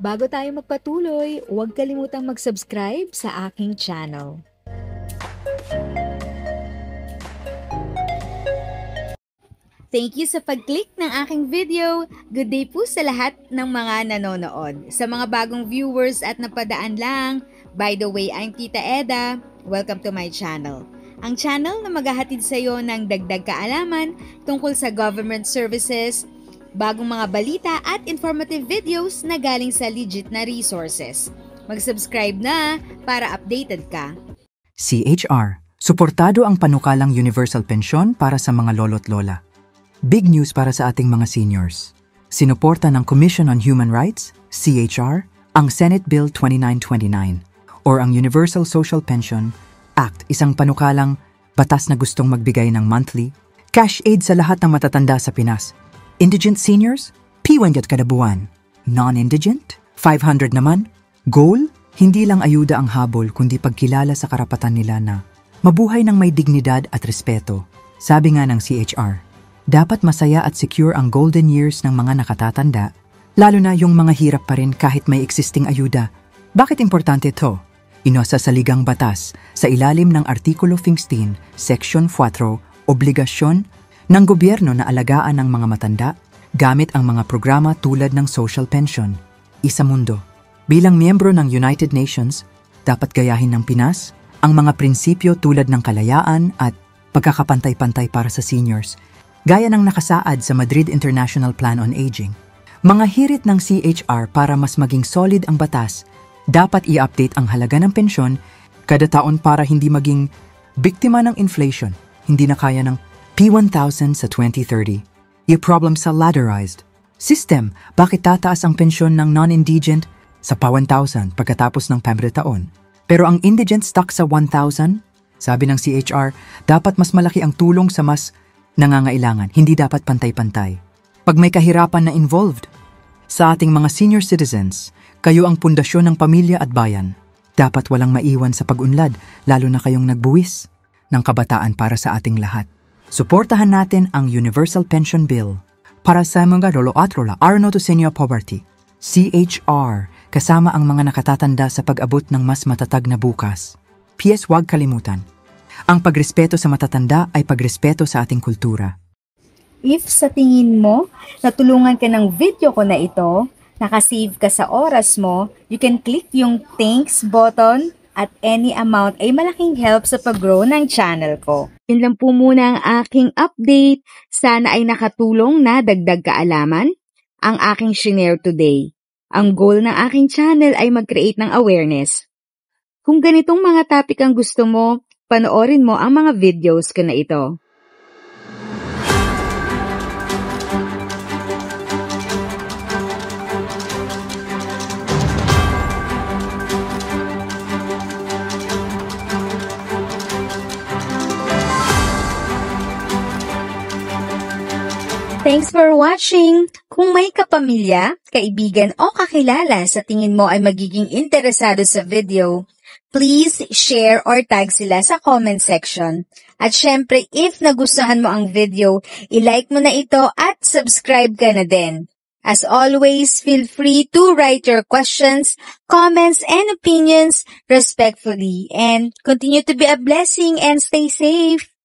Bago tayo magpatuloy, huwag kalimutang mag-subscribe sa aking channel. Thank you sa pag-click ng aking video. Good day po sa lahat ng mga nanonood. Sa mga bagong viewers at napadaan lang, by the way, I'm Tita Eda. Welcome to my channel. Ang channel na maghahatid sa iyo ng dagdag kaalaman tungkol sa government services, bagong mga balita at informative videos na galing sa legit na resources. Mag-subscribe na para updated ka. CHR, suportado ang panukalang universal pensyon para sa mga lolo't lola. Big news para sa ating mga seniors. Sinuporta ng Commission on Human Rights, CHR, ang Senate Bill 2929 or ang Universal Social Pension Act, isang panukalang batas na gustong magbigay ng monthly cash aid sa lahat ng matatanda sa Pinas. Indigent seniors, P1 kada buwan. Non-indigent, 500 naman. Goal, hindi lang ayuda ang habol kundi pagkilala sa karapatan nila na mabuhay ng may dignidad at respeto. Sabi nga ng CHR, dapat masaya at secure ang golden years ng mga nakatatanda, lalo na yung mga hirap pa rin kahit may existing ayuda. Bakit importante ito? Inasa sa ligang batas sa ilalim ng Artikulo 15, Section 4, obligasyon ng gobyerno na alagaan ang mga matanda gamit ang mga programa tulad ng social pension. Isa mundo. Bilang miyembro ng United Nations, dapat gayahin ng Pinas ang mga prinsipyo tulad ng kalayaan at pagkakapantay-pantay para sa seniors, gaya ng nakasaad sa Madrid International Plan on Aging. Mga hirit ng CHR para mas maging solid ang batas, dapat i-update ang halaga ng pensyon kada taon para hindi maging biktima ng inflation, hindi na kaya ng P1,000 sa 2030. I-problem sa ladderized system, bakit tataas ang pensyon ng non-indigent sa pa 1,000 pagkatapos ng pamre taon? Pero ang indigent stuck sa 1,000? Sabi ng CHR, dapat mas malaki ang tulong sa mas nangangailangan, hindi dapat pantay-pantay. Pag may kahirapan na involved, sa ating mga senior citizens, kayo ang pundasyon ng pamilya at bayan. Dapat walang maiwan sa pag-unlad, lalo na kayong nagbuwis ng kabataan para sa ating lahat. Suportahan natin ang Universal Pension Bill para sa mga lolo at lola arno to senior poverty. CHR, kasama ang mga nakatatanda sa pag-abot ng mas matatag na bukas. PS, huwag kalimutan. Ang pagrespeto sa matatanda ay pagrespeto sa ating kultura. If sa tingin mo, natulungan ka ng video ko na ito, nakasave ka sa oras mo, you can click yung thanks button at any amount ay malaking help sa pag-grow ng channel ko. Yun lang po muna ang aking update. Sana ay nakatulong na dagdag kaalaman ang aking shinare today. Ang goal ng aking channel ay mag-create ng awareness. Kung ganitong mga topic ang gusto mo, panoorin mo ang mga videos ko na ito. Thanks for watching! Kung may kapamilya, kaibigan o kakilala sa tingin mo ay magiging interesado sa video, please share or tag sila sa comment section. At syempre, if nagustuhan mo ang video, i-like mo na ito at subscribe ka na din. As always, feel free to write your questions, comments, and opinions respectfully. And continue to be a blessing and stay safe!